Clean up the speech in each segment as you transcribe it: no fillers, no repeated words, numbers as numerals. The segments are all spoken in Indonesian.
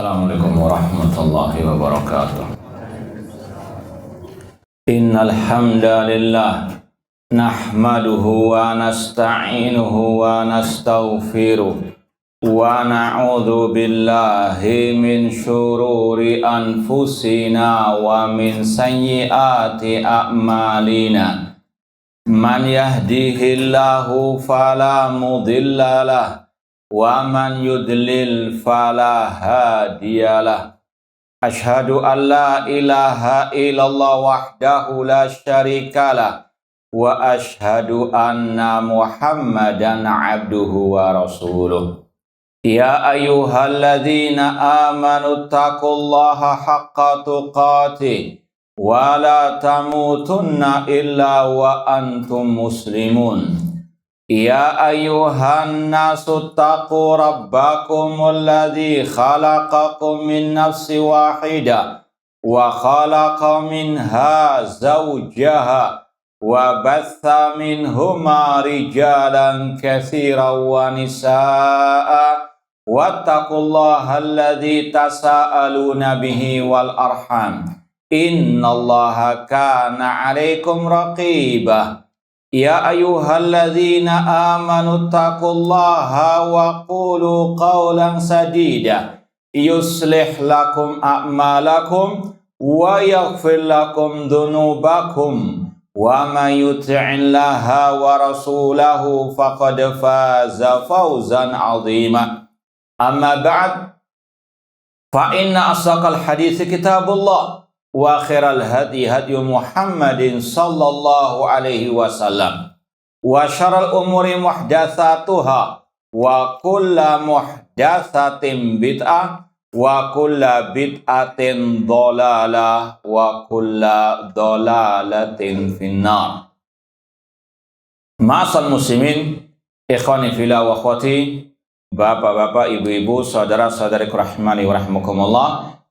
Assalamualaikum warahmatullahi wabarakatuh. Innal hamdalillah nahmaduhu wa nasta'inuhu wa nastaghfiruh wa na'udzu billahi min syururi anfusina wa min sayyiati a'malina. Man yahdihillahu fala mudhillalah wa man yudlil fala hadiyalah. Ashhadu an la ilaha illallah wahdahu la syarikalah wa ashhadu anna Muhammadan abduhu wa rasuluh. Ya ayyuhalladzina amanu taqullaha haqqa tuqatih wa la tamutunna illa wa antum muslimun. Ya ayyuhan nasu taqu rabbakumul ladzi khalaqakum min nafsin wahidah wa khalaqa minha zawjaha wa batha minhuma rijalan katsiran wa nisaa'a wattaqullaha alladzi tasaaluna bihi wal arham innallaha kana 'alaikum raqibah. Ya ayyuhalladzina amanu taqullaha wa qulu qawlan sadida yuslih lakum a'malakum wa yaghfir lakum dhunubakum wa man yuti'illaha wa rasulahu faqad faza fawzan 'azima. Amma ba'd, fa inna asdaqal hadits kitabullah wa khairal hadi hadi Muhammadin sallallahu alaihi wasallam wa syarrul umuri muhdatsatuha wa kullu muhdatsatin bid'ah wa kullu bid'atin dhalalah wa kullu dhalalatin finnar. Ma'asal muslimin, ikhwani fillah wa akhwati, bapak-bapak, ibu-ibu, saudara-saudariku rahimani wa rahimakumullah.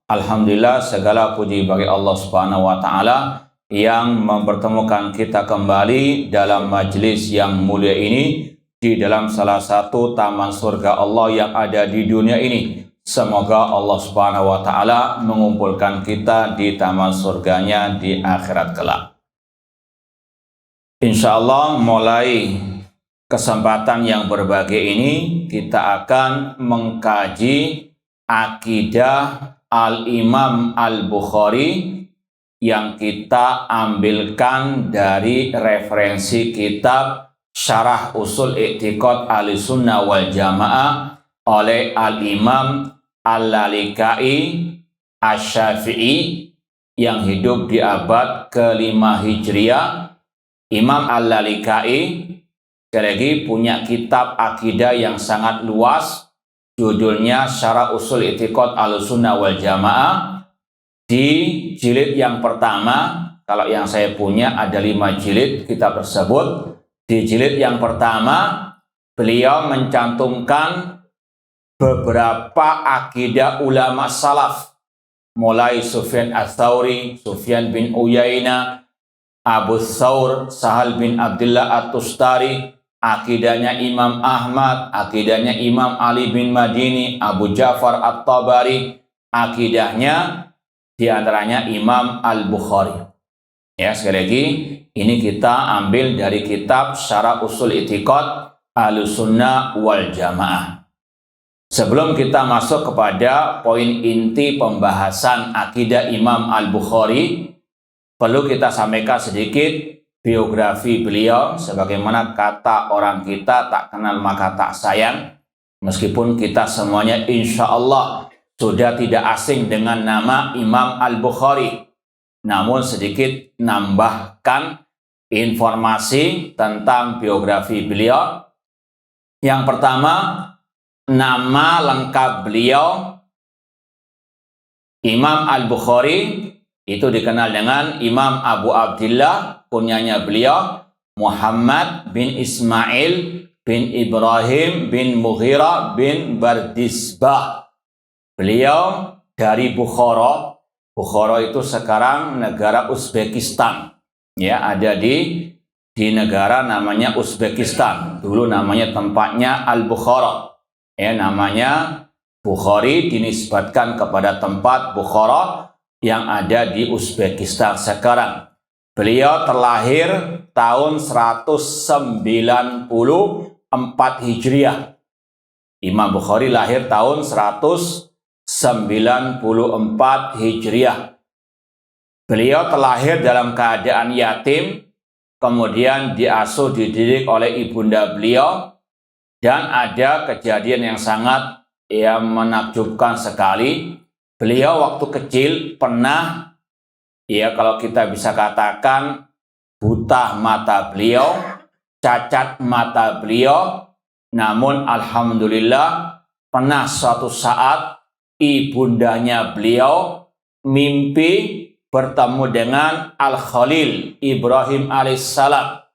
Alhamdulillah, segala puji bagi Allah Subhanahu wa Ta'ala yang mempertemukan kita kembali dalam majelis yang mulia ini di dalam salah satu taman surga Allah yang ada di dunia ini. Semoga Allah Subhanahu wa Ta'ala mengumpulkan kita di taman surganya di akhirat kelak. Insya Allah, mulai kesempatan yang berbahagia ini kita akan mengkaji akidah Al-Imam Al-Bukhari yang kita ambilkan dari referensi kitab Syarah Usul I'tiqad Ahlussunnah wal Jamaah oleh Al-Imam Al-Lalikai Asy-Syafi'i yang hidup di abad ke-5 Hijriah. Imam Al-Lalikai sekali lagi punya kitab akidah yang sangat luas. Judulnya Syarah Usul I'tiqad Ahlussunnah wal Jamaah. Di jilid yang pertama, kalau yang saya punya ada 5 jilid kitab tersebut. Di jilid yang pertama, beliau mencantumkan beberapa akidah ulama salaf, mulai Sufyan Ats-Tsauri, Sufyan bin Uyainah, Abu Thawr, Sahal bin Abdullah At-Tustari, akidahnya Imam Ahmad, akidahnya Imam Ali bin Madini, Abu Ja'far At-Tabari, akidahnya diantaranya Imam Al-Bukhari. Ya, sekali lagi, ini kita ambil dari kitab Syarah Usul I'tiqad Ahlussunnah wal Jamaah. Sebelum kita masuk kepada poin inti pembahasan akidah Imam Al-Bukhari, perlu kita sampaikan sedikit biografi beliau. Sebagaimana kata orang kita, tak kenal maka tak sayang. Meskipun kita semuanya insya Allah sudah tidak asing dengan nama Imam Al-Bukhari, namun sedikit nambahkan informasi tentang biografi beliau. Yang pertama, nama lengkap beliau Imam Al-Bukhari itu dikenal dengan Imam Abu Abdillah. Kunyanya beliau Muhammad bin Ismail bin Ibrahim bin Mughirah bin Bardisbah. Beliau dari Bukhara. Bukhara itu sekarang negara Uzbekistan. Ya, ada di negara namanya Uzbekistan. Dulu namanya tempatnya Al-Bukhara. Ya, namanya Bukhari dinisbatkan kepada tempat Bukhara yang ada di Uzbekistan sekarang. Beliau terlahir tahun 194 Hijriah. Imam Bukhari lahir tahun 194 Hijriah. Beliau terlahir dalam keadaan yatim, kemudian diasuh dididik oleh ibunda beliau, dan ada kejadian yang sangat menakjubkan sekali. Beliau waktu kecil pernah, kalau kita bisa katakan, buta mata beliau, cacat mata beliau, namun alhamdulillah pernah suatu saat ibundanya beliau mimpi bertemu dengan Al-Khalil Ibrahim alaihissalam.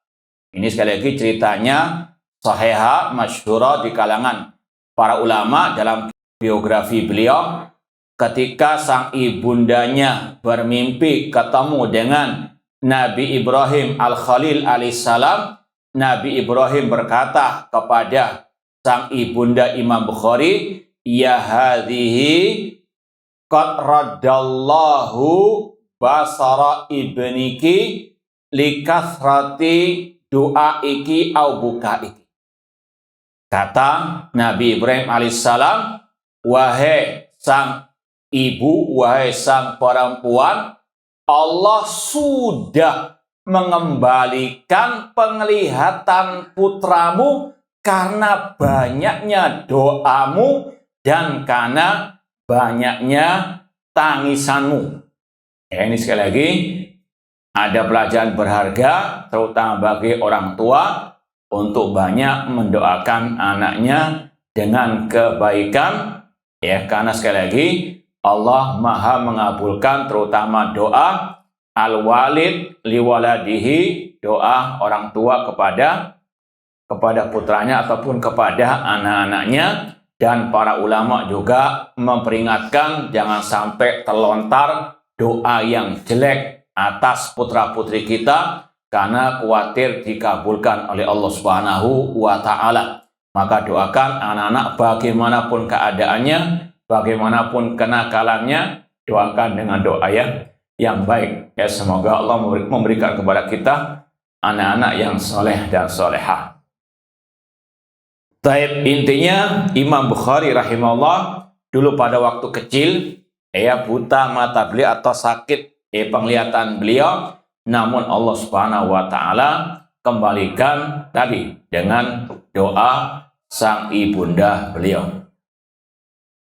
Ini sekali lagi ceritanya sahihah masyhurah di kalangan para ulama dalam biografi beliau. Ketika sang ibundanya bermimpi ketemu dengan Nabi Ibrahim Al-Khalil alaihissalam, Nabi Ibrahim berkata kepada sang ibunda Imam Bukhari, "Ya hadhihi qad raddallahu basara ibniki likathrati du'aiki au bukaiki." Kata Nabi Ibrahim alaihissalam, "Wahai sang ibu, wahai sang perempuan, Allah sudah mengembalikan penglihatan putramu karena banyaknya doamu dan karena banyaknya tangisanmu." Ini sekali lagi ada pelajaran berharga terutama bagi orang tua untuk banyak mendoakan anaknya dengan kebaikan, karena sekali lagi Allah Maha mengabulkan terutama doa al-walid liwaladihi, doa orang tua kepada putranya ataupun kepada anak-anaknya. Dan para ulama juga memperingatkan jangan sampai terlontar doa yang jelek atas putra-putri kita karena khawatir dikabulkan oleh Allah Subhanahu wa Ta'ala. Maka doakan anak-anak bagaimanapun keadaannya, bagaimanapun kenakalannya, doakan dengan doa yang baik. Semoga Allah memberikan kepada kita anak-anak yang soleh dan solehah. Taib, intinya Imam Bukhari rahimahullah dulu pada waktu kecil buta mata beliau atau sakit penglihatan beliau, namun Allah Subhanahu wa Ta'ala kembalikan tadi dengan doa sang ibunda beliau.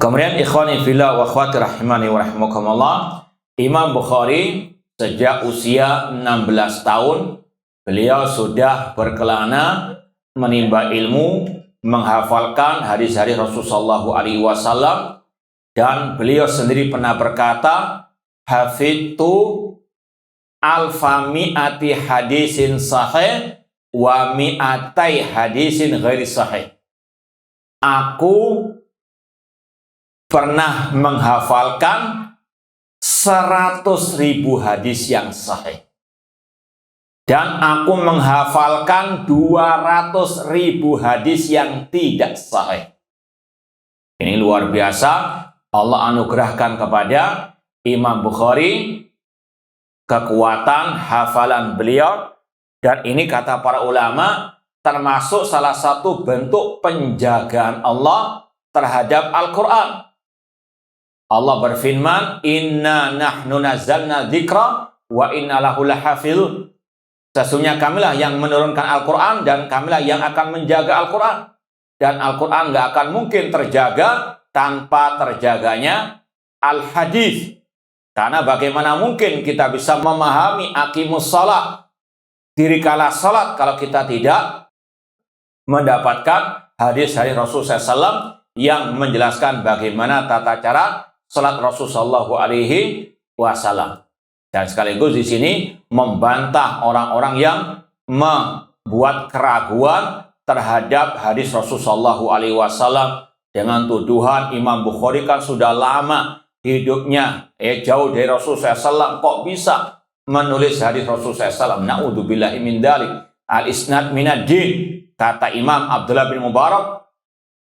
Kemudian ikhwani fillah wa akhwati rahimani wa rahimakumullah, Imam Bukhari sejak usia 16 tahun beliau sudah berkelana menimba ilmu, menghafalkan hadis-hadis Rasulullah SAW, dan beliau sendiri pernah berkata, "Hafidtu alfa mi'ati hadisin sahih wa mi'atai hadisin ghairi sahih." Aku pernah menghafalkan 100.000 hadis yang sahih, dan aku menghafalkan 200.000 hadis yang tidak sahih. Ini luar biasa. Allah anugerahkan kepada Imam Bukhari kekuatan hafalan beliau, dan ini kata para ulama termasuk salah satu bentuk penjagaan Allah terhadap Al-Quran. Allah berfirman, "Inna nahnu nazzalna dzikra wa inna lahu lahafizun." Sesungguhnya kamilah yang menurunkan Al-Quran dan kamilah yang akan menjaga Al-Quran. Dan Al-Quran nggak akan mungkin terjaga tanpa terjaganya Al-Hadis. Karena bagaimana mungkin kita bisa memahami aqimus shalah, dirikalah salat, kalau kita tidak mendapatkan hadis-hadis Rasulullah SAW yang menjelaskan bagaimana tata cara salat Rasulullah SAW. Dan sekaligus di sini membantah orang-orang yang membuat keraguan terhadap hadis Rasulullah SAW dengan tuduhan Imam Bukhari kan sudah lama hidupnya jauh dari Rasulullah SAW, kok bisa menulis hadis Rasulullah SAW? Na'udzubillahi min dzalik. Al-isnad minad din, kata Imam Abdullah bin Mubarak,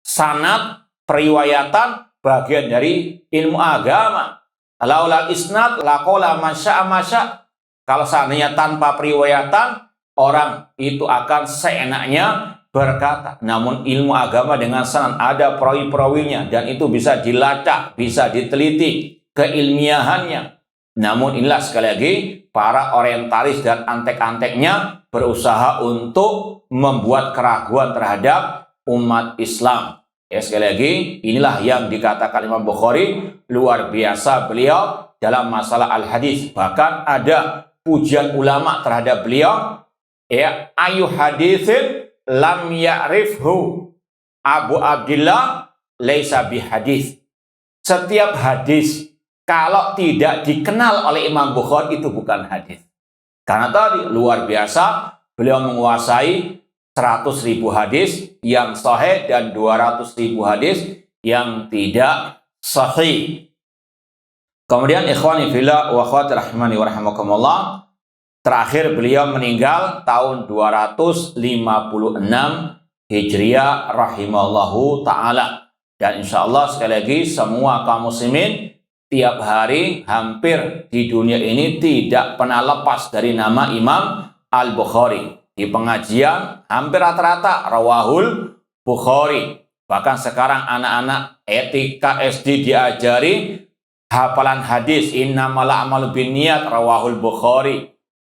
sanad periwayatan bagian dari ilmu agama. Laulal isnad laqala masya. Kalau seandainya tanpa periwayatan, orang itu akan seenaknya berkata. Namun ilmu agama dengan sanad ada perawi-perawinya, dan itu bisa dilacak, bisa diteliti keilmiahannya. Namun inilah sekali lagi para orientalis dan antek-anteknya berusaha untuk membuat keraguan terhadap umat Islam. Ya, sekali lagi inilah yang dikatakan Imam Bukhari luar biasa beliau dalam masalah al-hadis. Bahkan ada pujian ulama terhadap beliau, ya, ayu haditsin lam ya'rifhu Abu Abdillah laisa bihadis. Setiap hadis kalau tidak dikenal oleh Imam Bukhari itu bukan hadis. Karena tadi luar biasa beliau menguasai 100.000 hadis yang sahih dan 200.000 hadis yang tidak sahih. Kemudian ikhwani fillah wa akhwati rahimani wa rahimakumullah, terakhir beliau meninggal tahun 256 Hijriah rahimallahu ta'ala. Dan insya Allah sekali lagi semua kaum muslimin tiap hari hampir di dunia ini tidak pernah lepas dari nama Imam Al-Bukhari. Di pengajian hampir rata-rata rawahul Bukhari. Bahkan sekarang anak-anak etika SD diajari hafalan hadis, innamal a'malu binniyat rawahul Bukhari.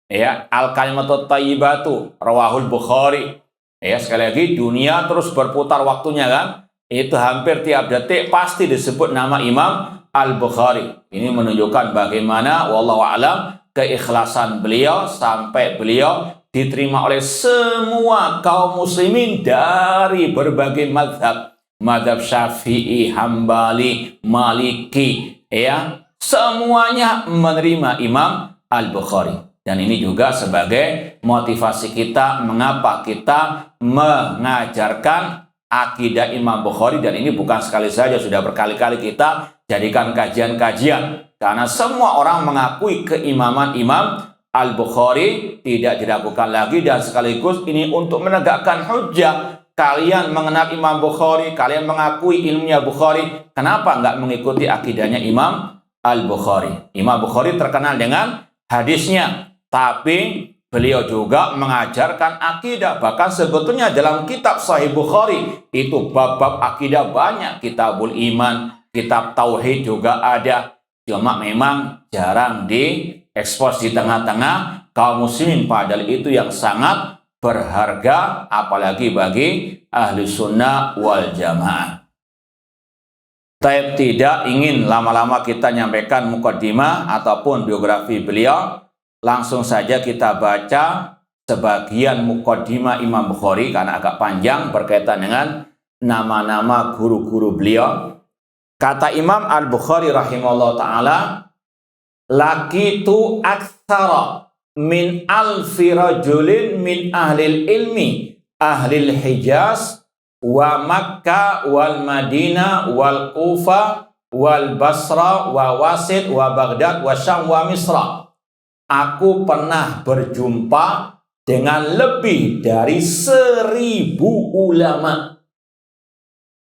Ya, al-kalimatut thayyibatu rawahul Bukhari. Ya, sekali lagi dunia terus berputar waktunya kan. Itu hampir tiap detik pasti disebut nama Imam Al-Bukhari. Ini menunjukkan bagaimana wallahu a'lam keikhlasan beliau sampai beliau diterima oleh semua kaum muslimin dari berbagai mazhab. Mazhab Syafi'i, Hambali, Maliki, ya, semuanya menerima Imam Al-Bukhari. Dan ini juga sebagai motivasi kita mengapa kita mengajarkan akidah Imam Bukhari, dan ini bukan sekali saja, sudah berkali-kali kita jadikan kajian-kajian. Karena semua orang mengakui keimaman Imam Al-Bukhari, tidak diragukan lagi, dan sekaligus ini untuk menegakkan hujjah. Kalian mengenal Imam Bukhari, kalian mengakui ilmunya Bukhari, kenapa nggak mengikuti akidahnya Imam Al-Bukhari? Imam Bukhari terkenal dengan hadisnya, tapi beliau juga mengajarkan akidah. Bahkan sebetulnya dalam kitab Sahih Bukhari itu bab-bab akidah banyak. Kitabul Iman, kitab Tauhid juga ada. Cuma memang jarang diekspos di tengah-tengah kaum muslimin. Padahal itu yang sangat berharga, apalagi bagi ahli sunnah wal jamaah. Saya tidak ingin lama-lama kita nyampaikan mukaddimah ataupun biografi beliau. Langsung saja kita baca sebagian mukaddimah Imam Bukhari karena agak panjang berkaitan dengan nama-nama guru-guru beliau. Kata Imam Al-Bukhari rahimahullah ta'ala, lakitu aktsara min alfi rajulin min ahlil ilmi ahlil Hijaz wa Makkah wal Madinah wal Kufah wal Basra wa Wasit wa Baghdad wa Syam wa Misra. Aku pernah berjumpa dengan lebih dari 1.000 ulama.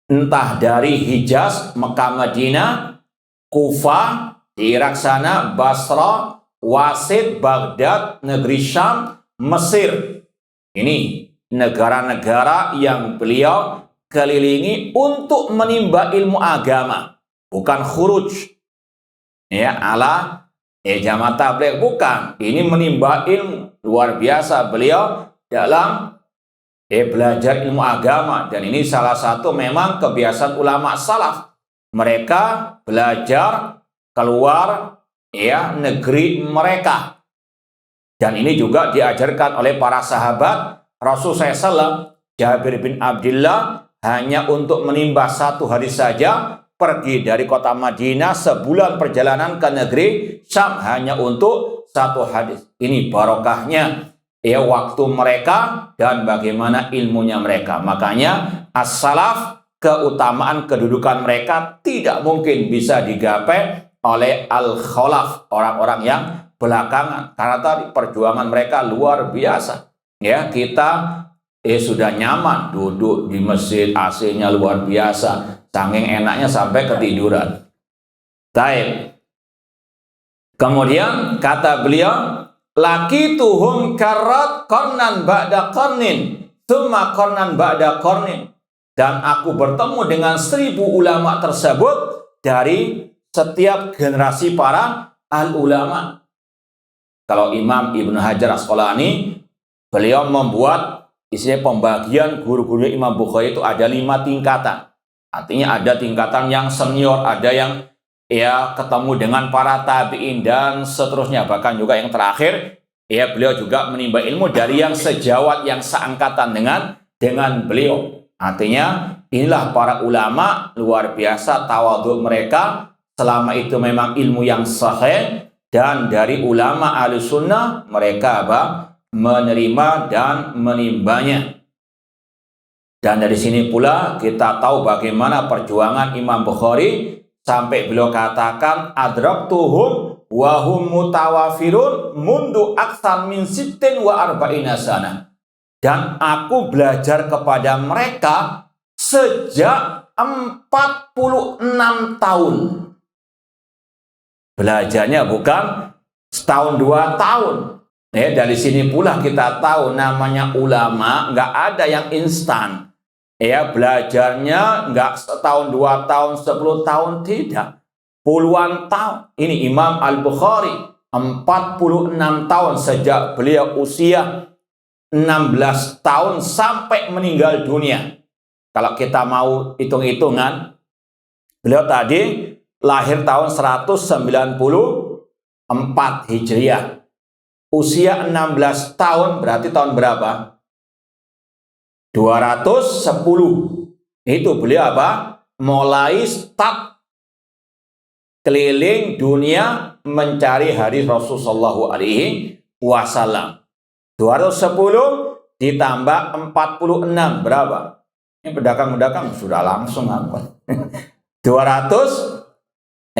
Entah dari Hijaz, Mekah, Madinah, Kufah, di Irak sana, Basra, Wasit, Baghdad, negeri Syam, Mesir. Ini negara-negara yang beliau kelilingi untuk menimba ilmu agama. Bukan khuruj. Ya, ala jamaah tabligh, bukan. Ini menimba ilmu. Luar biasa beliau dalam belajar ilmu agama. Dan ini salah satu memang kebiasaan ulama salaf. Mereka belajar keluar negeri mereka. Dan ini juga diajarkan oleh para sahabat Rasulullah SAW. Jabir bin Abdullah hanya untuk menimba 1 hari saja pergi dari kota Madinah, sebulan perjalanan ke negeri Syam hanya untuk 1 hadis. Ini barokahnya waktu mereka dan bagaimana ilmunya mereka. Makanya as-salaf, keutamaan kedudukan mereka tidak mungkin bisa digapai oleh al-khalaf, orang-orang yang belakangan. Karena tadi perjuangan mereka luar biasa. Ya, kita sudah nyaman duduk di masjid, AC-nya luar biasa. saking enaknya sampai ketiduran. Taib. Kemudian kata beliau, laqituhum karrat qarnan ba'da qarnin, tsumma qarnan ba'da qarnin. Dan aku bertemu dengan 1000 ulama tersebut dari setiap generasi para al-ulama. Kalau Imam Ibnu Hajar Asqalani, beliau membuat isinya pembagian guru-guru Imam Bukhari itu ada 5 tingkatan. Artinya ada tingkatan yang senior, ada yang ya ketemu dengan para tabi'in dan seterusnya. Bahkan juga yang terakhir, ya beliau juga menimba ilmu dari yang sejawat, yang seangkatan dengan beliau. Artinya inilah para ulama luar biasa tawadhu mereka, selama itu memang ilmu yang sahih, dan dari ulama Ahlussunnah mereka menerima dan menimbanya. Dan dari sini pula kita tahu bagaimana perjuangan Imam Bukhari sampai beliau katakan adraktuhum wa hum mutawafirun mundu aktsar min 46 sana. Dan aku belajar kepada mereka sejak 46 tahun. Belajarnya bukan setahun 2 tahun. Dari sini pula kita tahu namanya ulama nggak ada yang instan. Belajarnya nggak setahun 2 tahun 10 tahun, tidak. Puluhan tahun. Ini Imam Al-Bukhari 46 tahun sejak beliau usia 16 tahun sampai meninggal dunia. Kalau kita mau hitung-hitungan, beliau tadi lahir tahun 194 Hijriah. Usia 16 tahun berarti tahun berapa? 210. Itu beliau mulai start keliling dunia mencari hadis Rasulullah SAW. 210 ditambah 46 berapa? Ini pedagang-pedagang sudah langsung apa? 256.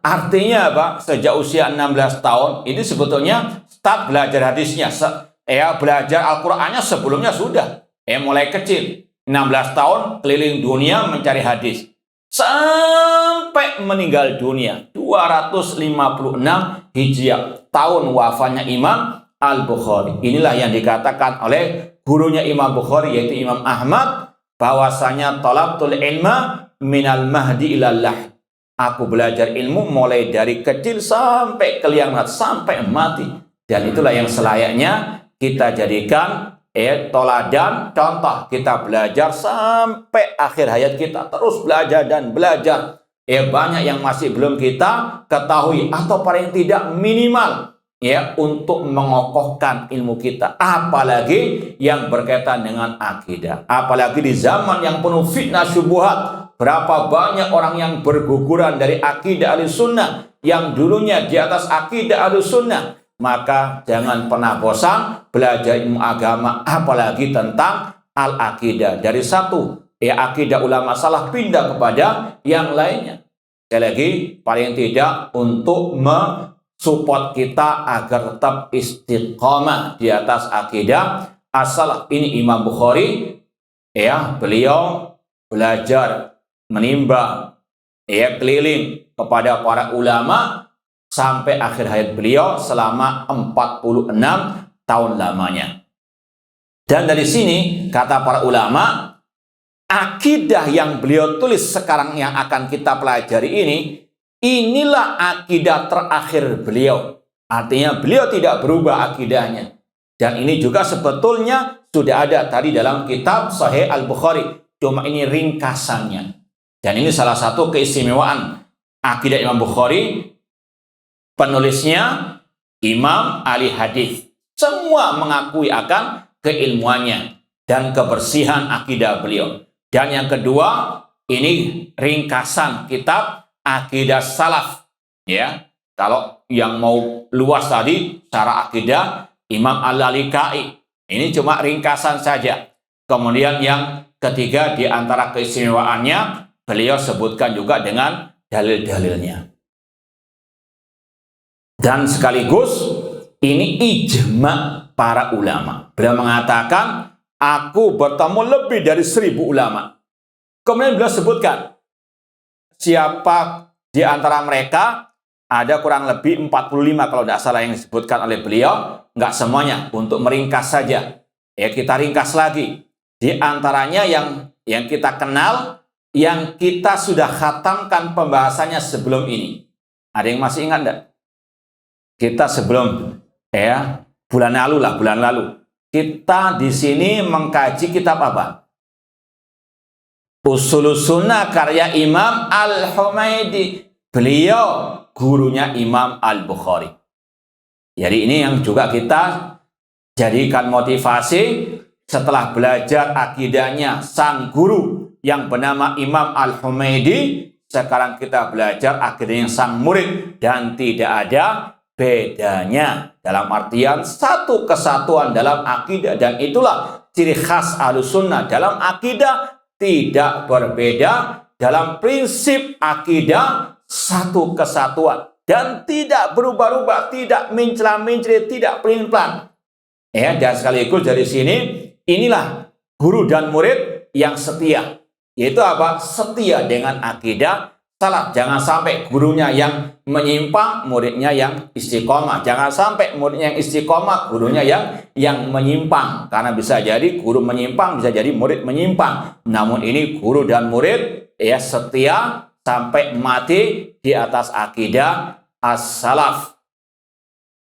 Artinya sejak usia 16 tahun ini sebetulnya start belajar hadisnya. Belajar Al-Qur'annya sebelumnya sudah. Mulai kecil. 16 tahun keliling dunia mencari hadis. Sampai meninggal dunia 256 Hijriah, tahun wafatnya Imam Al-Bukhari. Inilah yang dikatakan oleh gurunya Imam Bukhari, yaitu Imam Ahmad, bahwasanya talabtul ilma minal mahdi ilal lahd. Aku belajar ilmu mulai dari kecil sampai kiamat, sampai mati. Dan itulah yang selayaknya kita jadikan toladan, contoh. Kita belajar sampai akhir hayat kita, terus belajar dan belajar. Banyak yang masih belum kita ketahui, atau paling tidak minimal untuk mengokohkan ilmu kita, apalagi yang berkaitan dengan akidah, apalagi di zaman yang penuh fitnah syubhat. Berapa banyak orang yang berguguran dari akidah Ahlussunnah, yang dulunya di atas akidah Ahlussunnah. Maka jangan pernah bosan belajar ilmu agama, apalagi tentang al-akidah. Dari satu akidah ulama salah pindah kepada yang lainnya. Sekali lagi, paling tidak untuk support kita agar tetap istiqamah di atas akidah as-salaf. Ini Imam Bukhari, beliau belajar, menimba, keliling kepada para ulama sampai akhir hayat beliau selama 46 tahun lamanya. Dan dari sini kata para ulama, akidah yang beliau tulis sekarang yang akan kita pelajari ini, inilah akidah terakhir beliau. Artinya beliau tidak berubah akidahnya. Dan ini juga sebetulnya sudah ada tadi dalam kitab Sahih Al-Bukhari. Cuma ini ringkasannya. Dan ini salah satu keistimewaan akidah Imam Bukhari. Penulisnya Imam ahli hadis. Semua mengakui akan keilmuannya dan kebersihan akidah beliau. Dan yang kedua, ini ringkasan kitab akidah salaf. Kalau yang mau luas tadi secara akidah Imam Al-Lalikai, ini cuma ringkasan saja. Kemudian yang ketiga di antara keistimewaannya, beliau sebutkan juga dengan dalil-dalilnya. Dan sekaligus ini ijma para ulama. Beliau mengatakan, aku bertemu lebih dari 1000 ulama. Kemudian beliau sebutkan siapa di antara mereka, ada kurang lebih 45 kalau tidak salah yang disebutkan oleh beliau, nggak semuanya, untuk meringkas saja. Ya, kita ringkas lagi. Di antaranya yang kita kenal, yang kita sudah khatamkan pembahasannya sebelum ini. Ada yang masih ingat enggak? Kita sebelum bulan lalu kita di sini mengkaji kitab apa? Ushulus Sunnah karya Imam Al-Humaidi. Beliau gurunya Imam Al-Bukhari. Jadi ini yang juga kita jadikan motivasi setelah belajar akidahnya sang guru yang bernama Imam Al-Humaidi. Sekarang kita belajar akidahnya sang murid dan tidak ada bedanya, dalam artian satu kesatuan dalam akidah, dan itulah ciri khas Ahlussunnah dalam akidah, tidak berbeda dalam prinsip akidah, satu kesatuan dan tidak berubah-ubah, tidak mencela-mencela, tidak pelin-pelan. Dan sekaligus dari sini inilah guru dan murid yang setia, yaitu apa? Setia dengan akidah salaf. Jangan sampai gurunya yang menyimpang, muridnya yang istiqomah. Jangan sampai muridnya yang istiqomah, gurunya yang menyimpang. Karena bisa jadi guru menyimpang, bisa jadi murid menyimpang. Namun ini guru dan murid setia sampai mati di atas akidah as-salaf.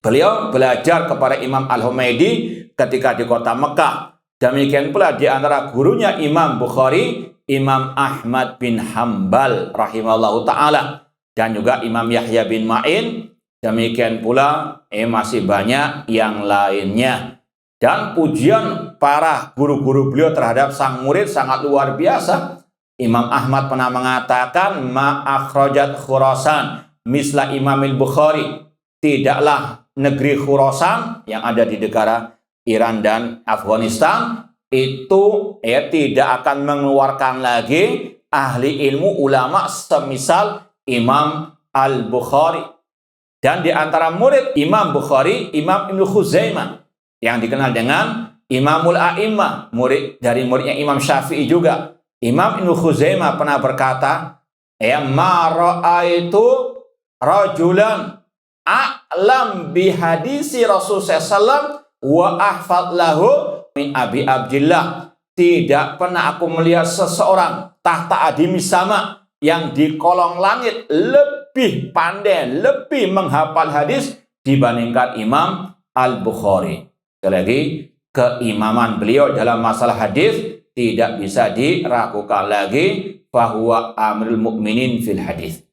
Beliau belajar kepada Imam Al-Humaidi ketika di kota Mekah. Demikian pula di antara gurunya Imam Bukhari, Imam Ahmad bin Hambal rahimahullahu ta'ala, dan juga Imam Yahya bin Ma'in. Demikian pula masih banyak yang lainnya. Dan pujian para guru-guru beliau terhadap sang murid sangat luar biasa. Imam Ahmad pernah mengatakan, ma'akhrajat Khurasan misla Imamil Bukhari. Tidaklah negeri Khurasan yang ada di negara Iran dan Afghanistan itu tidak akan mengeluarkan lagi ahli ilmu ulama semisal Imam Al-Bukhari. Dan di antara murid Imam Bukhari, Imam Ibnu Khuzaimah yang dikenal dengan Imamul A'immah, murid dari muridnya Imam Syafi'i juga. Imam Ibnu Khuzaimah pernah berkata, ma ra'aitu rajulan a'lam bihadisi Rasulullah SAW wa ahfad lahu min Abi Abdillah. Tidak pernah aku melihat seseorang tahta adimi sama yang di kolong langit lebih pandai, lebih menghafal hadis dibandingkan Imam Al-Bukhari. Sekali lagi, keimaman beliau dalam masalah hadis tidak bisa diragukan lagi, bahwa amirul mukminin fil hadis.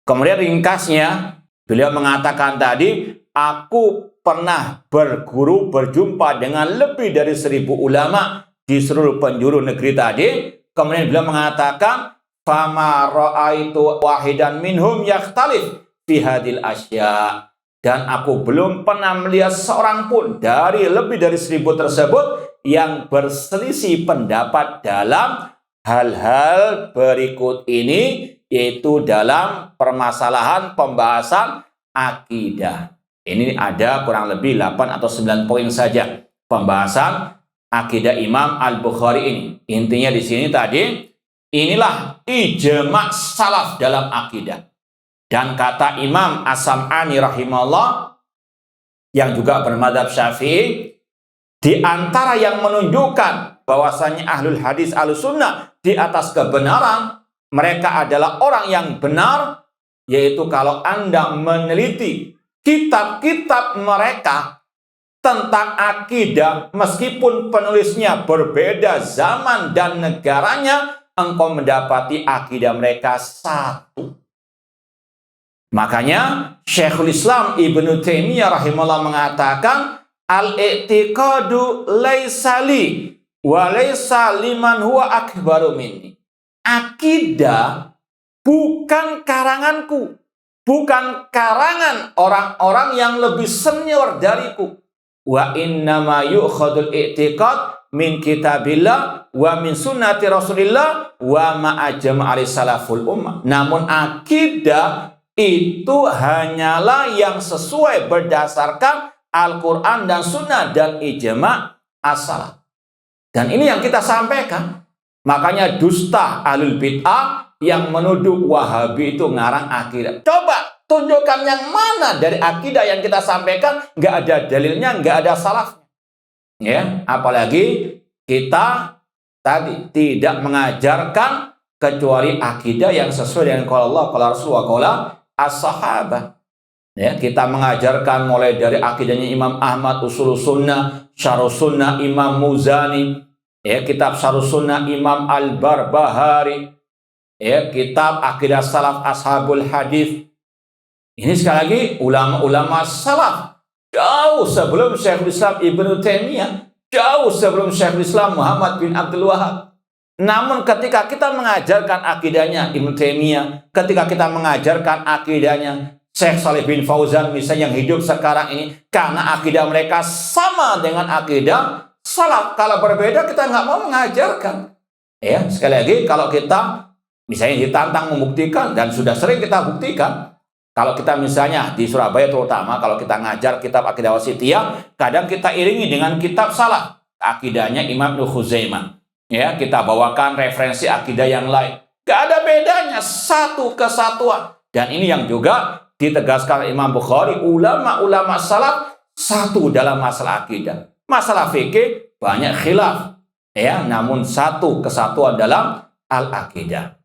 Kemudian ringkasnya beliau mengatakan tadi, aku pernah berjumpa dengan lebih dari 1000 ulama di seluruh penjuru negeri tadi. Kemudian beliau mengatakan, fama ra'aitu wahidan minhum yakhtalif fi hadil asya. Dan aku belum pernah melihat seorang pun dari lebih dari 1000 tersebut yang berselisih pendapat dalam hal-hal berikut ini, yaitu dalam permasalahan pembahasan akidah. Ini ada kurang lebih 8 atau 9 poin saja pembahasan akidah Imam Al-Bukhari ini. Intinya di sini tadi, inilah ijma' salaf dalam akidah. Dan kata Imam As-Sam'ani rahimahullah, yang juga bermadzhab Syafi'i, di antara yang menunjukkan bahwasanya ahlul hadis Ahlussunnah di atas kebenaran, mereka adalah orang yang benar, yaitu kalau Anda meneliti kitab-kitab mereka tentang akidah, meskipun penulisnya berbeda zaman dan negaranya, engkau mendapati akidah mereka satu. Makanya Syekhul Islam Ibnu Taimiyah rahimahullah mengatakan, al-i'tiqadu laisa li wa laisa liman huwa akbaru minni. Akidah bukan karanganku, bukan karangan orang-orang yang lebih senior dariku. Wa innama yu'khadul i'tiqad min kitabillah wa min sunnati Rasulillah wa ma ajma' ali salaful ummah. Namun akidah itu hanyalah yang sesuai berdasarkan Al-Quran dan Sunnah dan ijma' as-salaf. Dan ini yang kita sampaikan. Makanya dusta ahlul bid'ah yang menuduh Wahabi itu ngarang akidah. Coba tunjukkan yang mana dari akidah yang kita sampaikan nggak ada dalilnya, nggak ada salafnya. Ya, apalagi kita tadi tidak mengajarkan kecuali akidah yang sesuai dengan qala Allah, qala Rasulullah, qala as-sahabah. Ya, kita mengajarkan mulai dari akidahnya Imam Ahmad, Usul Sunnah, Syarh Sunnah Imam Muzani, ya, kitab Syarh Sunnah Imam Al-Barbahari, ya, kitab Akidah Salaf Ashabul Hadis. Ini sekali lagi ulama-ulama salaf jauh sebelum Syekhul Islam Ibnu Taimiyah, jauh sebelum Syekhul Islam Muhammad bin Abdul Wahab. Namun ketika kita mengajarkan akidahnya Ibnu Taimiyah, ketika kita mengajarkan akidahnya Syekh Shalih bin Fauzan misalnya yang hidup sekarang ini, karena akidah mereka sama dengan akidah salaf, kalau berbeda kita nggak mau mengajarkan. Ya, sekali lagi kalau kita misalnya ditantang membuktikan, dan sudah sering kita buktikan, kalau kita misalnya di Surabaya terutama, kalau kita ngajar kitab Akidah Wasithiyah, kadang kita iringi dengan kitab salaf, akidahnya Imam Ibnu Khuzaimah. Ya, kita bawakan referensi akidah yang lain. Gak ada bedanya, satu kesatuan. Dan ini yang juga ditegaskan Imam Bukhari, ulama-ulama salaf satu dalam masalah akidah. Masalah fikih banyak khilaf, ya, namun satu kesatuan dalam al-akidah.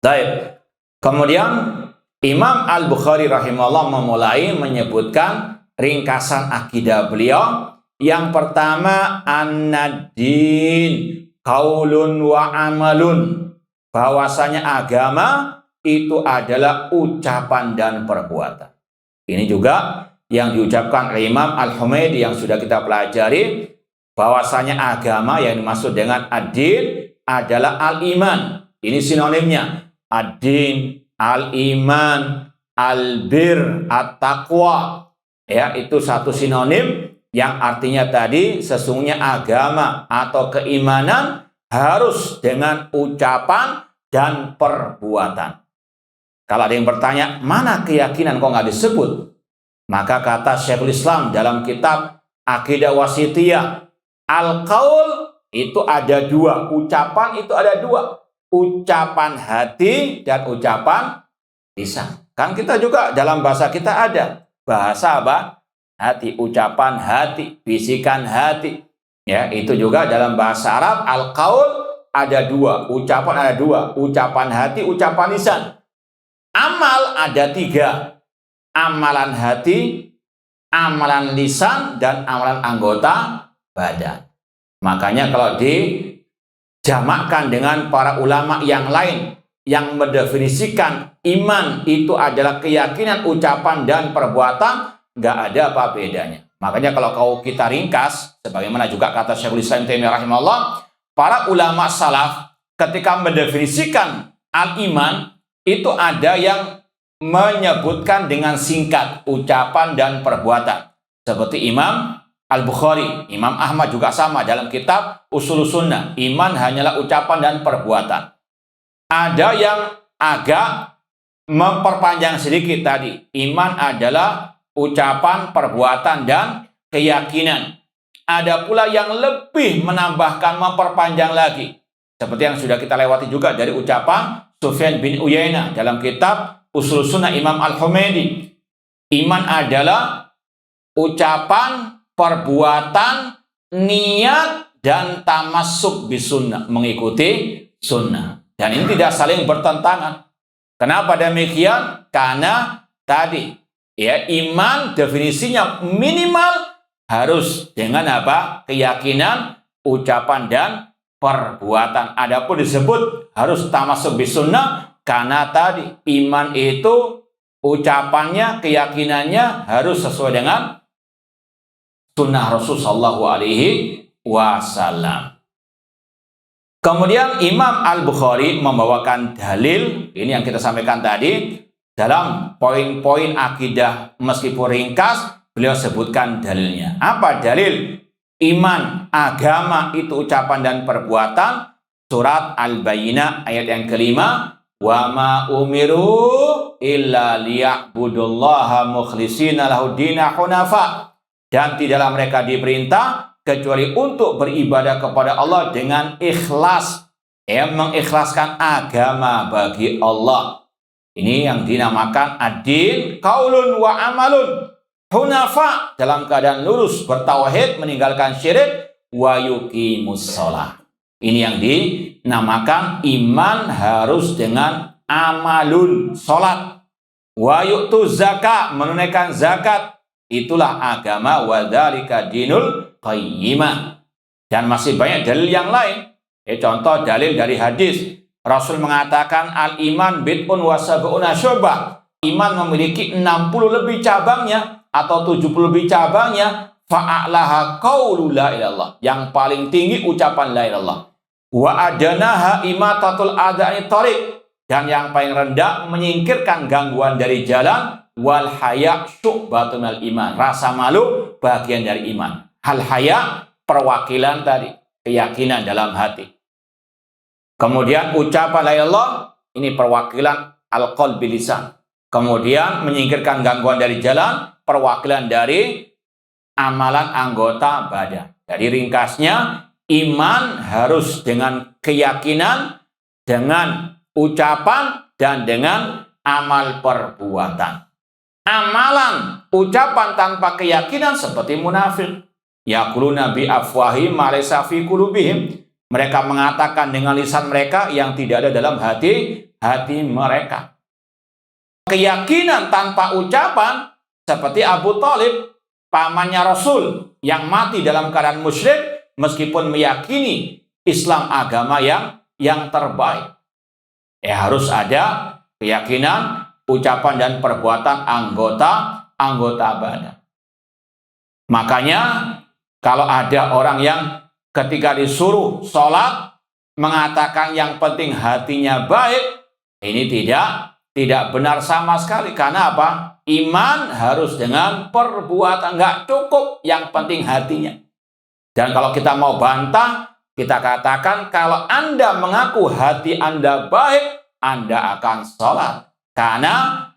Baik. Kemudian Imam Al-Bukhari rahimahullah memulai menyebutkan ringkasan akidah beliau. Yang pertama, an-din qaulun wa amalun. Bahwasanya agama itu adalah ucapan dan perbuatan. Ini juga yang diucapkan oleh Imam Al-Humaydi yang sudah kita pelajari, bahwasanya agama yang dimaksud dengan ad-din adalah al-iman. Ini sinonimnya. Ad-din, al-iman, al-bir, at-taqwa. Ya, itu satu sinonim yang artinya tadi sesungguhnya agama atau keimanan harus dengan ucapan dan perbuatan. Kalau ada yang bertanya, mana keyakinan kok nggak disebut? Maka kata Syekhul Islam dalam kitab Akidah Wasithiyah, al-qaul itu ada dua, ucapan itu ada dua. Ucapan hati dan ucapan lisan. Kan kita juga dalam bahasa kita ada bahasa apa? Hati, ucapan hati, bisikan hati. Ya, itu juga dalam bahasa Arab al-qaul ada dua, ucapan ada dua, ucapan hati, ucapan lisan. Amal ada tiga, amalan hati, amalan lisan, dan amalan anggota badan. Makanya kalau dijamakkan dengan para ulama yang lain yang mendefinisikan iman itu adalah keyakinan, ucapan, dan perbuatan, nggak ada apa bedanya. Makanya kalau kita ringkas, sebagaimana juga kata Syekhul Islam Taimiyah rahimahullah, para ulama salaf ketika mendefinisikan al-iman, itu ada yang menyebutkan dengan singkat ucapan dan perbuatan. Seperti Imam Al-Bukhari, Imam Ahmad juga sama dalam kitab Usul Sunnah. Iman hanyalah ucapan dan perbuatan. Ada yang agak memperpanjang sedikit tadi. Iman adalah ucapan, perbuatan, dan keyakinan. Ada pula yang lebih menambahkan, memperpanjang lagi. Seperti yang sudah kita lewati juga dari ucapan Sufyan bin Uyainah dalam kitab Usul Sunnah Imam Al-Humaydi. Iman adalah ucapan, perbuatan, niat, dan tamassuk bisunnah, mengikuti sunnah. Dan ini tidak saling bertentangan. Kenapa demikian? Karena tadi, ya, iman definisinya minimal harus dengan apa? Keyakinan, ucapan, dan perbuatan. Adapun disebut harus tamassuk bisunnah karena tadi iman itu ucapannya, keyakinannya harus sesuai dengan sunnah Rasul sallallahu alaihi wasallam. Kemudian Imam Al-Bukhari membawakan dalil, ini yang kita sampaikan tadi, dalam poin-poin akidah meskipun ringkas, beliau sebutkan dalilnya. Apa dalil iman, agama itu ucapan dan perbuatan? Surat Al-Bayyinah ayat yang kelima, wa ma umiru illa liya'budullaha mukhlishina lahud-dina hunafa. Dan tidaklah mereka diperintah kecuali untuk beribadah kepada Allah dengan ikhlas, mengikhlaskan agama bagi Allah. Ini yang dinamakan ad-din qaulun wa amalun hunafa, dalam keadaan lurus bertauhid, meninggalkan syirik, wa yuqimus shalah. Ini yang dinamakan iman harus dengan amalun, salat. Wa yu'tu zakat, menunaikan zakat, itulah agama, wa dzalika dinul qayyimah. Dan masih banyak dalil yang lain. Contoh dalil dari hadis, Rasul mengatakan al-iman bid'un wa sab'una syu'bah. Iman memiliki 60 lebih cabangnya atau 70 lebih cabangnya. Fa'a'laha qaulu la ilallah, yang paling tinggi ucapan la ilallah. Wa adanaha imatatul adani tariq, dan yang paling rendah menyingkirkan gangguan dari jalan. Wal haya syu'batun minal iman, rasa malu bagian dari iman. Hal haya perwakilan tadi, keyakinan dalam hati. Kemudian ucapan la ilallah ini perwakilan al-qalbi lisan. Kemudian menyingkirkan gangguan dari jalan, perwakilan dari amalan anggota badan. Jadi ringkasnya, iman harus dengan keyakinan, dengan ucapan, dan dengan amal perbuatan. Amalan, ucapan tanpa keyakinan seperti munafik. Yaquluna bi afwahihim ma laysa fi qulubihim. Mereka mengatakan dengan lisan mereka yang tidak ada dalam hati mereka. Keyakinan tanpa ucapan seperti Abu Thalib, pamannya Rasul, yang mati dalam keadaan musyrik meskipun meyakini Islam agama yang terbaik. Harus ada keyakinan, ucapan, dan perbuatan anggota badan. Makanya kalau ada orang yang ketika disuruh sholat mengatakan yang penting hatinya baik, ini tidak benar sama sekali. Karena apa? Iman harus dengan perbuatan, nggak cukup yang penting hatinya. Dan kalau kita mau bantah, kita katakan kalau Anda mengaku hati Anda baik, Anda akan sholat. Karena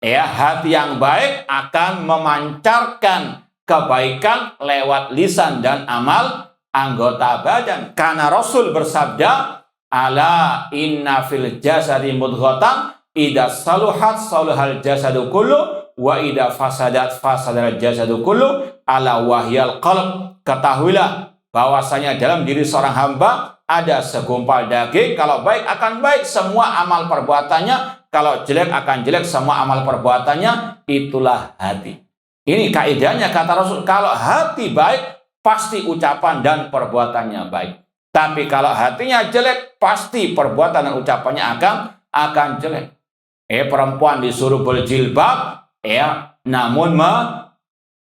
hati yang baik akan memancarkan kebaikan lewat lisan dan amal anggota badan. Karena Rasul bersabda, ala inna fil jasadi mudghatan idza saluhat saluhal jasadu kullu wa idza fasadat fasadal jasadu kullu ala wahyal qalb. Ketahuilah bahwasanya dalam diri seorang hamba ada segumpal daging, kalau baik akan baik semua amal perbuatannya, kalau jelek akan jelek semua amal perbuatannya, itulah hati. Ini kaidahnya kata Rasul, kalau hati baik pasti ucapan dan perbuatannya baik. Tapi kalau hatinya jelek, pasti perbuatan dan ucapannya akan jelek. Perempuan disuruh berjilbab, namun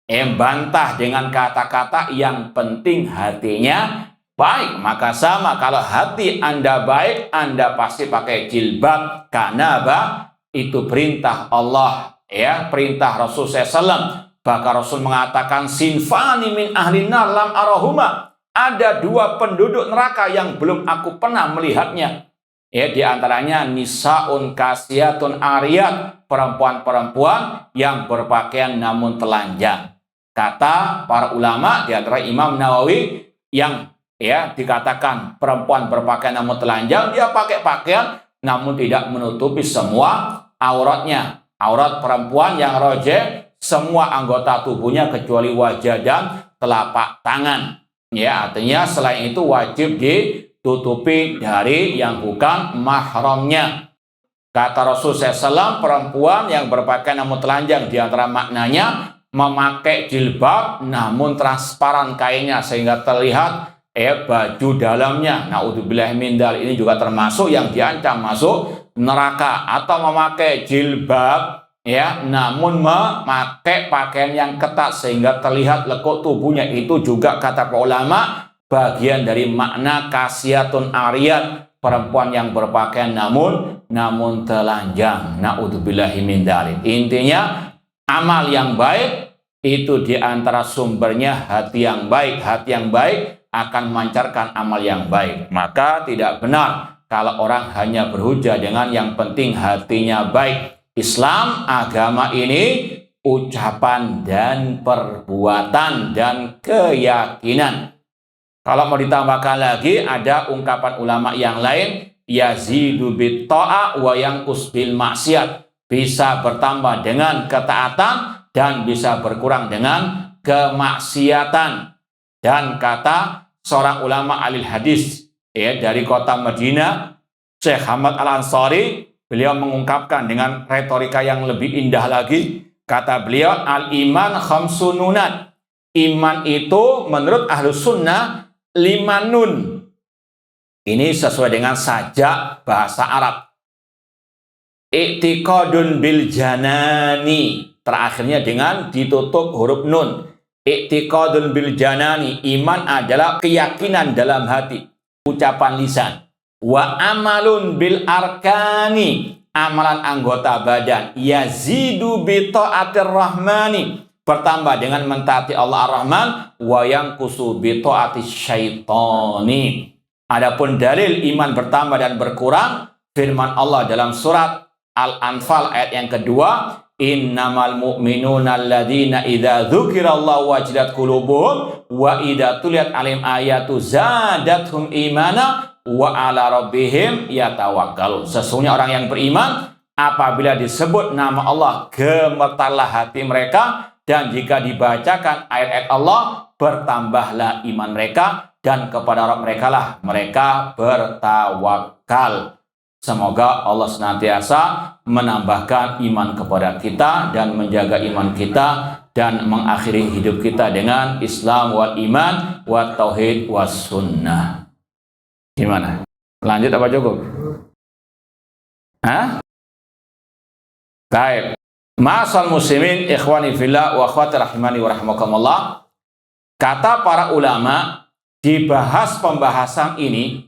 membantah dengan kata-kata yang penting hatinya baik. Maka sama, kalau hati Anda baik, Anda pasti pakai jilbab. Karena apa? Itu perintah Allah, perintah Rasul SAW. Bahkan Rasul mengatakan, sinfani min ahli nar lam arahuma. Ada dua penduduk neraka yang belum aku pernah melihatnya. Di antaranya nisaun kasiyatun ariyat, perempuan-perempuan yang berpakaian namun telanjang. Kata para ulama, di antara Imam Nawawi, yang dikatakan perempuan berpakaian namun telanjang, dia pakai pakaian namun tidak menutupi semua auratnya. Aurat perempuan yang rojeh semua anggota tubuhnya kecuali wajah dan telapak tangan. Artinya selain itu wajib ditutupi dari yang bukan mahramnya. Kata Rasul SAW, perempuan yang berpakaian namun telanjang, di antara maknanya memakai jilbab namun transparan kainnya sehingga terlihat baju dalamnya. Naudzubillah min dzalik, ini juga termasuk yang diancam masuk neraka. Atau memakai jilbab namun memakai pakaian yang ketat sehingga terlihat lekuk tubuhnya, itu juga kata ulama bagian dari makna kasiyatun ariyat, perempuan yang berpakaian namun telanjang. Naudzubillahi min dzalik. Intinya amal yang baik itu diantara sumbernya hati yang baik. Hati yang baik akan memancarkan amal yang baik. Maka tidak benar kalau orang hanya berhujah dengan yang penting hatinya baik. Islam, agama ini ucapan dan perbuatan dan keyakinan. Kalau mau ditambahkan lagi, ada ungkapan ulama yang lain, yazidu bit ta'a wa yanqus bil maksiat. Bisa bertambah dengan ketaatan dan bisa berkurang dengan kemaksiatan. Dan kata seorang ulama ahli hadis dari kota Madinah, Syekh Ahmad Al-Ansari, beliau mengungkapkan dengan retorika yang lebih indah lagi. Kata beliau, al-iman khamsununat. Iman itu menurut Ahlus Sunnah 5 nun. Ini sesuai dengan sajak bahasa Arab. I'tiqadun bil janani. Terakhirnya dengan ditutup huruf nun. I'tiqadun bil janani. Iman adalah keyakinan dalam hati. Ucapan lisan. Wa amalun bil arkani. Amalan anggota badan. Yazidu bi ta'atir rahmani. Bertambah dengan mentaati Allah Ar-Rahman, wa yanqusu bi ta'ati syaitani. Adapun dalil iman bertambah dan berkurang, firman Allah dalam surat Al-Anfal ayat yang kedua, innamal mu'minuna alladzina idza dzukirallahu wajilat qulubuhum wa idza tuliyat alaihim ayatu zadathum imana wa ala rabbihim yatawakkalun. Sesungguhnya orang yang beriman apabila disebut nama Allah gemetarlah hati mereka, dan jika dibacakan ayat-ayat Allah, bertambahlah iman mereka, dan kepada Rabb mereka lah mereka bertawakal. Semoga Allah senantiasa menambahkan iman kepada kita dan menjaga iman kita dan mengakhiri hidup kita dengan Islam wal iman wa tauhid was sunnah. Gimana? Lanjut apa cukup? Hah? Baik. Ma'asal muslimin ikhwani fillah wa akhwati rahimani wa rahmakumullah. Kata para ulama, dibahas pembahasan ini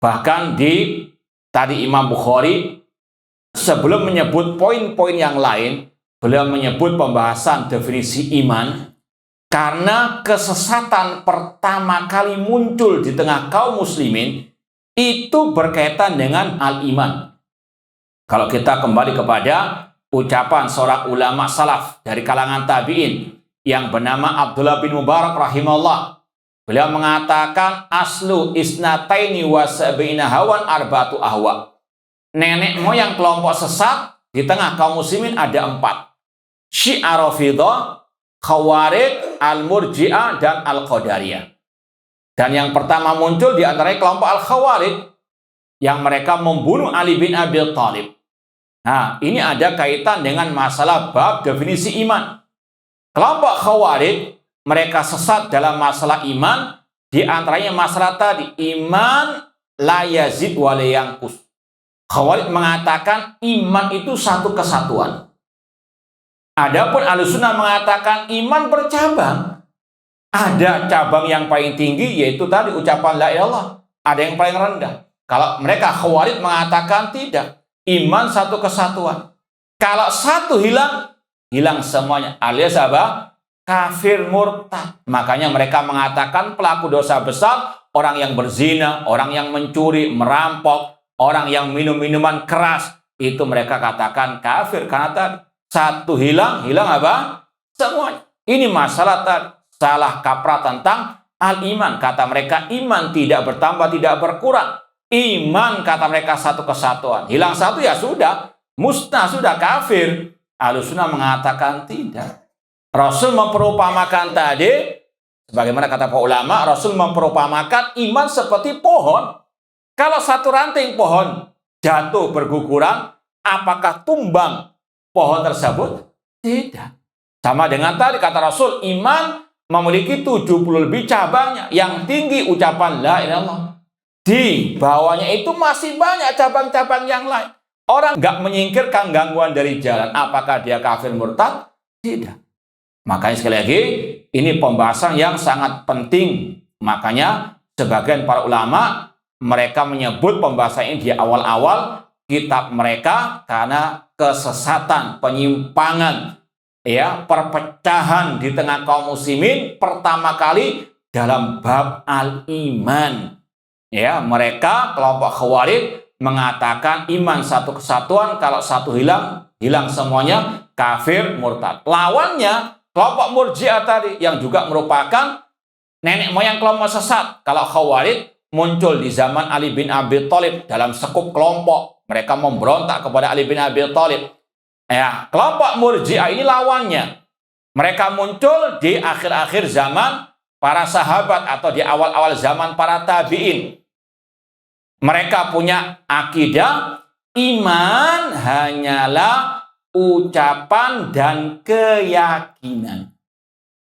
bahkan di tadi Imam Bukhari sebelum menyebut poin-poin yang lain, beliau menyebut pembahasan definisi iman karena kesesatan pertama kali muncul di tengah kaum muslimin itu berkaitan dengan al-iman. Kalau kita kembali kepada ucapan seorang ulama salaf dari kalangan tabi'in yang bernama Abdullah bin Mubarak rahimahullah. Beliau mengatakan aslu isnataini wa sab'ina hawan arba'atu ahwa. Nenek moyang kelompok sesat di tengah kaum muslimin ada 4. Syi'a Rafidhah, Khawarij, Al-Murji'ah, dan Al-Qadariyah. Dan yang pertama muncul di antara kelompok Al-Khawarij yang mereka membunuh Ali bin Abi Thalib. Nah, ini ada kaitan dengan masalah bab definisi iman. Kelompok Khawarij, mereka sesat dalam masalah iman, di antaranya masalah tadi, iman la yazid wa la yanqus. Khawarij mengatakan iman itu satu kesatuan. Adapun Ahlussunnah mengatakan iman bercabang. Ada cabang yang paling tinggi, yaitu tadi ucapan la ilaha illallah. Ada yang paling rendah. Kalau mereka Khawarij mengatakan tidak. Iman satu kesatuan. Kalau satu hilang, hilang semuanya. Alias apa? Kafir murtad. Makanya mereka mengatakan pelaku dosa besar, orang yang berzina, orang yang mencuri, merampok, orang yang minum minuman keras, itu mereka katakan kafir. Karena tadi satu hilang, hilang apa? Semuanya. Ini masalah tadi. Salah kaprah tentang al-iman. Kata mereka iman tidak bertambah, tidak berkurang. Iman kata mereka satu kesatuan. Hilang satu ya sudah. Musnah sudah kafir. Ahlussunnah mengatakan tidak. Rasul memperumpamakan tadi, sebagaimana kata para ulama, Rasul memperumpamakan iman seperti pohon. Kalau satu ranting pohon jatuh berguguran, apakah tumbang pohon tersebut? Tidak. Sama dengan tadi kata Rasul, iman memiliki 70 lebih cabangnya. Yang tinggi ucapan la ilaha illallah. Di bawahnya itu masih banyak cabang-cabang yang lain. Orang nggak menyingkirkan gangguan dari jalan. Apakah dia kafir murtad? Tidak. Makanya sekali lagi, ini pembahasan yang sangat penting. Makanya sebagian para ulama, mereka menyebut pembahasan ini di awal-awal kitab mereka karena kesesatan, penyimpangan, ya, perpecahan di tengah kaum muslimin pertama kali dalam bab al-iman. Ya, mereka kelompok Khawarij mengatakan iman satu kesatuan, kalau satu hilang, hilang semuanya, kafir, murtad. Lawannya, kelompok Murji'ah tadi, yang juga merupakan nenek moyang kelompok sesat. Kalau Khawarij muncul di zaman Ali bin Abi Thalib dalam sekup kelompok. Mereka memberontak kepada Ali bin Abi Thalib. Ya, kelompok Murji'ah ini lawannya. Mereka muncul di akhir-akhir zaman para sahabat atau di awal-awal zaman para tabi'in. Mereka punya akidah iman hanyalah ucapan dan keyakinan.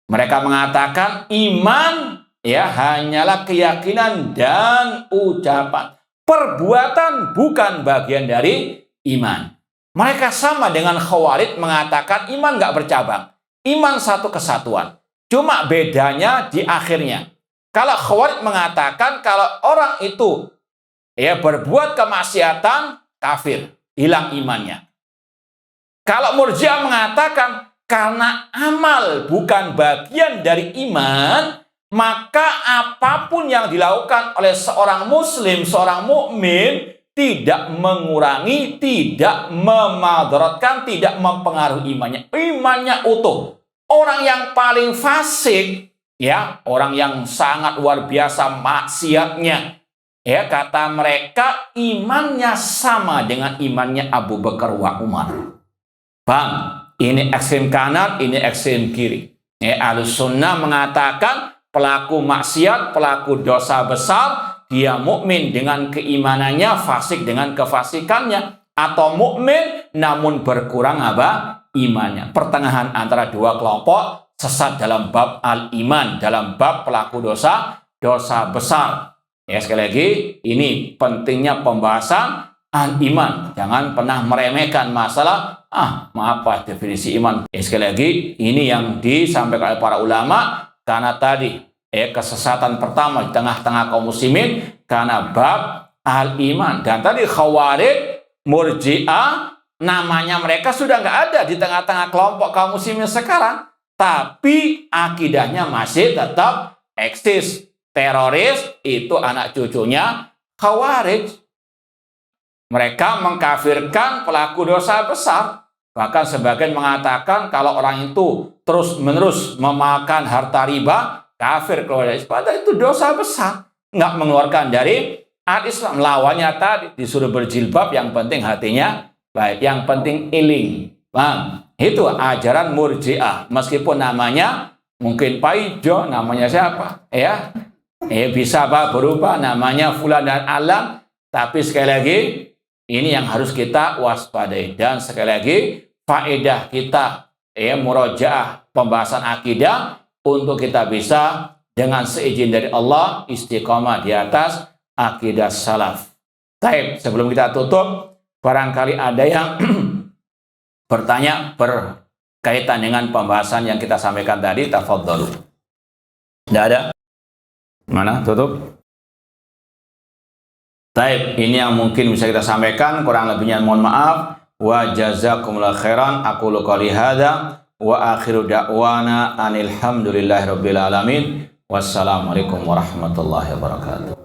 Mereka mengatakan iman ya hanyalah keyakinan dan ucapan. Perbuatan bukan bagian dari iman. Mereka sama dengan Khawarij mengatakan iman nggak bercabang. Iman satu kesatuan. Cuma bedanya di akhirnya. Kalau Khawarij mengatakan kalau orang itu ya berbuat kemaksiatan, kafir, hilang imannya. Kalau Murji'ah mengatakan karena amal bukan bagian dari iman, maka apapun yang dilakukan oleh seorang muslim, seorang mukmin tidak mengurangi, tidak memadaratkan, tidak mempengaruhi imannya. Imannya utuh. Orang yang paling fasik, ya, orang yang sangat luar biasa maksiatnya, ya, kata mereka imannya sama dengan imannya Abu Bakar wa Umar. Bang, ini ekstrem kanan, ini ekstrem kiri. Ya, Ahlussunnah mengatakan pelaku maksiat, pelaku dosa besar, dia mukmin dengan keimanannya, fasik dengan kefasikannya, atau mukmin namun berkurang apa? Imannya. Pertengahan antara dua kelompok sesat dalam bab al-iman, dalam bab pelaku dosa besar. Ya, sekali lagi, ini pentingnya pembahasan al-iman. Jangan pernah meremehkan masalah, apa definisi iman. Ya, sekali lagi, ini yang disampaikan oleh para ulama, karena tadi kesesatan pertama di tengah-tengah kaum muslimin karena bab al-iman. Dan tadi Khawarij, Murji'ah, namanya mereka sudah nggak ada di tengah-tengah kelompok kaum muslimin sekarang. Tapi akidahnya masih tetap eksis. Teroris itu anak cucunya Khawarij. Mereka mengkafirkan pelaku dosa besar. Bahkan sebagian mengatakan kalau orang itu terus-menerus memakan harta riba, kafir keluar dari Islam. Padahal itu dosa besar. Nggak mengeluarkan dari al-Islam. Lawannya tadi disuruh berjilbab, yang penting hatinya baik, yang penting iling. Bang, itu ajaran Murji'ah. Meskipun namanya mungkin Paijo, namanya siapa? Ya, bisa berubah namanya Fulan dan Alam. Tapi sekali lagi, ini yang harus kita waspadai. Dan sekali lagi, faedah kita murojaah pembahasan akidah untuk kita bisa dengan seizin dari Allah istiqomah di atas akidah salaf. Baik, sebelum kita tutup, barangkali ada yang bertanya berkaitan dengan pembahasan yang kita sampaikan tadi, tafadhalu. Tidak ada? Mana? Tutup? Baik, ini yang mungkin bisa kita sampaikan, kurang lebihnya mohon maaf. Wa jazakumullahu khairan. Aqulu qouli hadza wa akhiru da'wana anil hamdulillahi rabbil alamin. Wassalamualaikum warahmatullahi wabarakatuh.